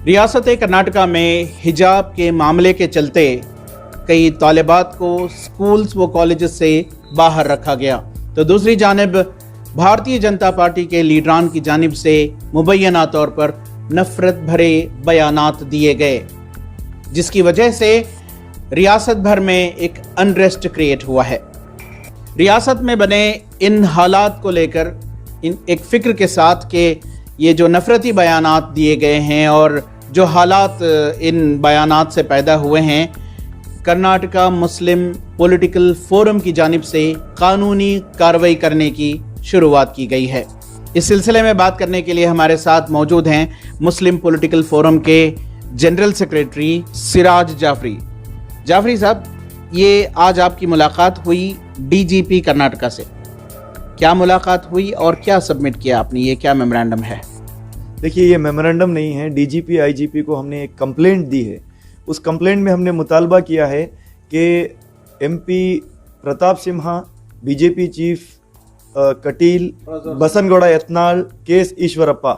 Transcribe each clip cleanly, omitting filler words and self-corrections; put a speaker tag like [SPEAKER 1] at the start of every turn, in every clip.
[SPEAKER 1] रियासत कर्नाटका में हिजाब के मामले के चलते कई तालिबात को स्कूल्स व कॉलेजेस से बाहर रखा गया, तो दूसरी जानिब भारतीय जनता पार्टी के लीडरान की जानिब से मुबैना तौर पर नफरत भरे बयानात दिए गए, जिसकी वजह से रियासत भर में एक अनरेस्ट क्रिएट हुआ है। रियासत में बने इन हालात को लेकर एक फिक्र के साथ कि ये जो नफरती बयानात दिए गए हैं और जो हालात इन बयानात से पैदा हुए हैं, कर्नाटका मुस्लिम पॉलिटिकल फोरम की जानिब से कानूनी कार्रवाई करने की शुरुआत की गई है। इस सिलसिले में बात करने के लिए हमारे साथ मौजूद हैं मुस्लिम पॉलिटिकल फोरम के जनरल सेक्रेटरी सिराज जाफरी। जाफरी साहब, ये आज आपकी मुलाकात हुई डीजीपी कर्नाटका से, क्या मुलाकात हुई और क्या सबमिट किया आपने, ये क्या मेमोरेंडम है?
[SPEAKER 2] देखिए, ये मेमोरेंडम नहीं है, डीजीपी आईजीपी को हमने एक कंप्लेंट दी है। उस कंप्लेंट में हमने मुतालबा किया है कि MP Pratap Simha, BJP chief Kateel, Basanagouda Yatnal, KS Eshwarappa,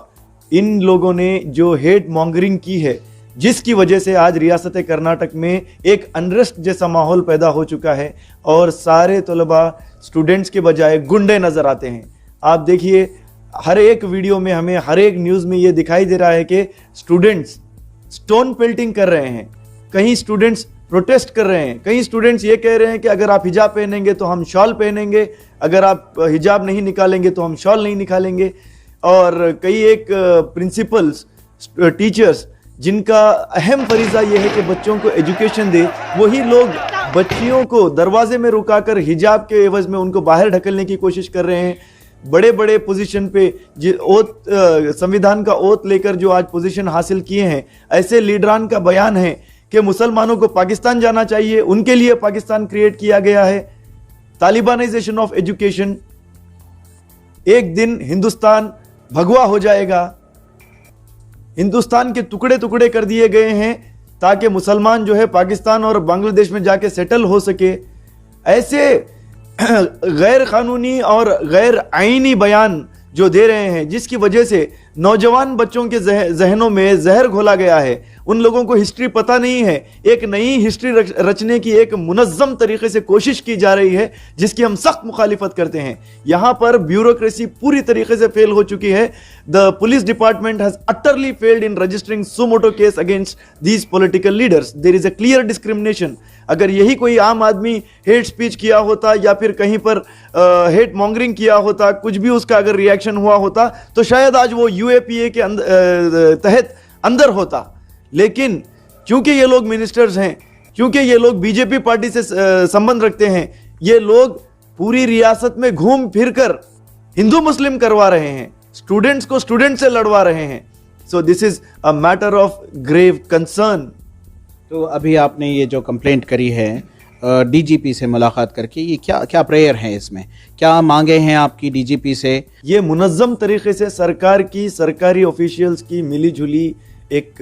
[SPEAKER 2] इन लोगों ने जो हेट मॉन्गरिंग की है, जिसकी वजह से आज रियासत कर्नाटक में एक अनरेस्ट जैसा माहौल पैदा हो चुका है और सारे तलबा स्टूडेंट्स के बजाय गुंडे नजर आते हैं। आप देखिए, हर एक वीडियो में हमें, हर एक न्यूज़ में ये दिखाई दे रहा है कि स्टूडेंट्स स्टोन पेल्टिंग कर रहे हैं, कहीं स्टूडेंट्स प्रोटेस्ट कर रहे हैं, कहीं स्टूडेंट्स ये कह रहे हैं कि अगर आप हिजाब पहनेंगे तो हम शॉल पहनेंगे, अगर आप हिजाब नहीं निकालेंगे तो हम शॉल नहीं निकालेंगे। और कई एक प्रिंसिपल्स, टीचर्स, जिनका अहम फरीजा ये है कि बच्चों को एजुकेशन दे, वही लोग बच्चियों को दरवाजे में रुकाकर हिजाब के एवज में उनको बाहर ढकलने की कोशिश कर रहे हैं। बड़े बड़े पोजीशन पे संविधान का ओथ लेकर जो आज पोजीशन हासिल किए हैं, ऐसे लीडरान का बयान है कि मुसलमानों को पाकिस्तान जाना चाहिए, उनके लिए पाकिस्तान क्रिएट किया गया है। तालिबानाइजेशन ऑफ एजुकेशन, एक दिन हिंदुस्तान भगवा हो जाएगा, हिंदुस्तान के टुकड़े टुकड़े कर दिए गए हैं ताकि मुसलमान जो है पाकिस्तान और बांग्लादेश में जाके सेटल हो सके। ऐसे गैर कानूनी और गैर आईनी बयान जो दे रहे हैं, जिसकी वजह से नौजवान बच्चों के जहनों में जहर घोला गया है। उन लोगों को हिस्ट्री पता नहीं है, एक नई हिस्ट्री रचने की एक मुनज़्ज़म तरीके से कोशिश की जा रही है, जिसकी हम सख्त मुखालिफत करते हैं। यहाँ पर ब्यूरोक्रेसी पूरी तरीके से फेल हो चुकी है। The police department has utterly failed in registering suo motu case against these political leaders. There is a clear discrimination. अगर यही कोई आम आदमी हेट स्पीच किया होता या फिर कहीं पर हेट मॉन्गरिंग किया होता, कुछ भी उसका अगर रिएक्शन हुआ होता, तो शायद आज वो यूएपीए के तहत अंदर होता। लेकिन क्योंकि ये लोग मिनिस्टर्स हैं, क्योंकि ये लोग बीजेपी पार्टी से संबंध रखते हैं, ये लोग पूरी रियासत में घूम फिरकर हिंदू मुस्लिम करवा रहे हैं, स्टूडेंट्स को स्टूडेंट से लड़वा रहे हैं। So this is a matter of grave concern.
[SPEAKER 1] तो अभी आपने ये जो कंप्लेंट करी है डीजीपी से मुलाकात करके, ये क्या क्या प्रेयर है, इसमें क्या मांगे हैं आपकी डीजीपी से?
[SPEAKER 2] ये मुनज़्ज़म तरीके से सरकार की, सरकारी ऑफिशियल्स की मिली जुली एक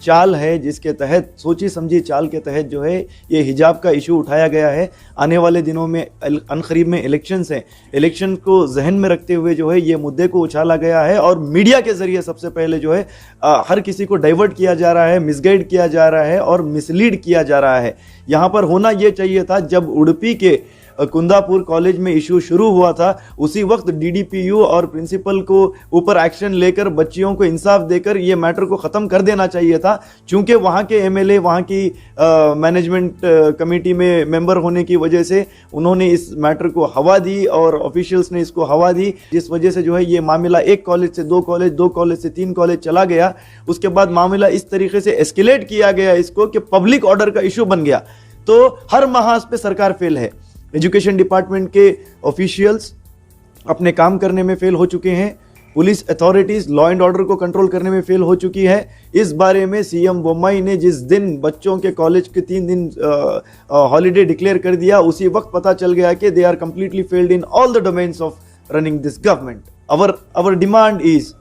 [SPEAKER 2] चाल है, जिसके तहत, सोची समझी चाल के तहत जो है ये हिजाब का इशू उठाया गया है। आने वाले दिनों में अनकरीब में इलेक्शंस हैं, इलेक्शन को जहन में रखते हुए जो है ये मुद्दे को उछाला गया है और मीडिया के जरिए सबसे पहले जो है हर किसी को डाइवर्ट किया जा रहा है, मिसगाइड किया जा रहा है और मिसलीड किया जा रहा है। यहाँ पर होना ये चाहिए था, जब उडुपी के कुंदापुर कॉलेज में इशू शुरू हुआ था, उसी वक्त डीडीपीयू और प्रिंसिपल को ऊपर एक्शन लेकर बच्चियों को इंसाफ देकर ये मैटर को ख़त्म कर देना चाहिए था। चूंकि वहाँ के एमएलए, वहाँ की मैनेजमेंट कमेटी में मेंबर होने की वजह से उन्होंने इस मैटर को हवा दी और ऑफिशियल्स ने इसको हवा दी, जिस वजह से जो है ये मामला एक कॉलेज से दो कॉलेज, दो कॉलेज से तीन कॉलेज चला गया। उसके बाद मामला इस तरीके से एस्केलेट किया गया इसको कि पब्लिक ऑर्डर का इशू बन गया। तो हर महाज पे सरकार फेल है। एजुकेशन डिपार्टमेंट के ऑफिशियल्स अपने काम करने में फेल हो चुके हैं, police authorities law and order को कंट्रोल करने में फेल हो चुकी है। इस बारे में सीएम बोम्मई ने जिस दिन बच्चों के कॉलेज के 3 दिन हॉलीडे डिक्लेयर कर दिया, उसी वक्त पता चल गया कि they are completely failed in all the domains of running this government. Our demand is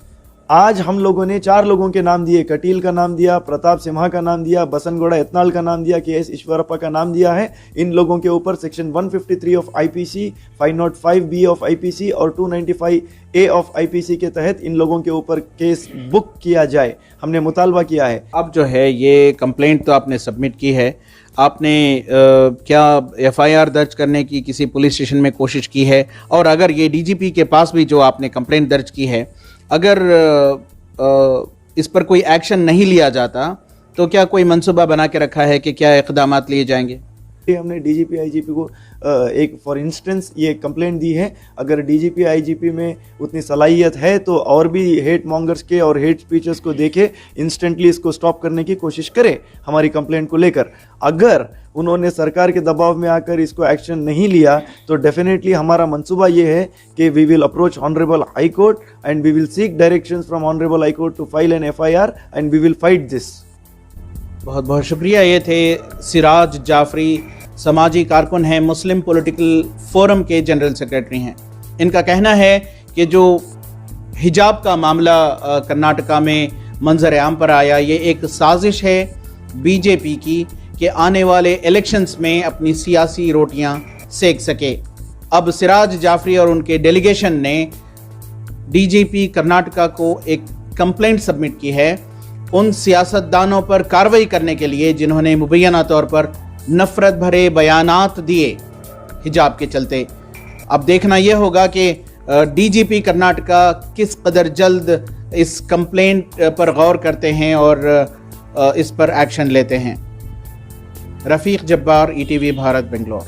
[SPEAKER 2] आज हम लोगों ने 4 लोगों के नाम दिए, कटील का नाम दिया, प्रताप सिम्हा का नाम दिया, बसनगौड़ा एतनाल का नाम दिया, KS ईश्वरप्पा का नाम दिया है। इन लोगों के ऊपर section 153 of IPC, 505B of IPC और 295A ऑफ IPC के तहत इन लोगों के ऊपर केस बुक किया जाए, हमने मुतालबा किया है।
[SPEAKER 1] अब जो है ये कंप्लेंट तो आपने सबमिट की है, आपने क्या FIR दर्ज करने की किसी पुलिस स्टेशन में कोशिश की है? और अगर ये DGP के पास भी जो आपने कंप्लेंट दर्ज की है, अगर इस पर कोई एक्शन नहीं लिया जाता तो क्या कोई मंसूबा बना के रखा है कि क्या इक़दामात लिए जाएंगे?
[SPEAKER 2] हमने DGP IGP को एक फॉर इंस्टेंस ये कंप्लेंट दी है, अगर DGP IGP में उतनी सलाहियत है तो और भी हेट मॉन्गर्स के और हेट स्पीचेस को देखे इंस्टेंटली इसको स्टॉप करने की कोशिश करे हमारी कंप्लेंट को लेकर। अगर उन्होंने सरकार के दबाव में आकर इसको एक्शन नहीं लिया तो डेफिनेटली हमारा मंसूबा ये है कि we will approach honourable high court and we will seek directions from honourable high court to file an FIR and we will fight this.
[SPEAKER 1] बहुत बहुत शुक्रिया। ये थे सिराज जाफरी, समाजी कारकुन हैं, मुस्लिम पॉलिटिकल फोरम के जनरल सेक्रेटरी हैं। इनका कहना है कि जो हिजाब का मामला कर्नाटका में मंजर आम पर आया, ये एक साजिश है BJP की कि आने वाले इलेक्शंस में अपनी सियासी रोटियां सेक सके। अब सिराज जाफरी और उनके डेलीगेशन ने DGP कर्नाटका को एक कंप्लेंट सबमिट की है उन सियासतदानों पर कार्रवाई करने के लिए जिन्होंने मुबैना तौर पर नफरत भरे बयानात दिए हिजाब के चलते। अब देखना यह होगा कि DGP कर्नाटका किस कदर जल्द इस कंप्लेंट पर गौर करते हैं और इस पर एक्शन लेते हैं। रफ़ीक जब्बार, ETV भारत, बेंगलोर।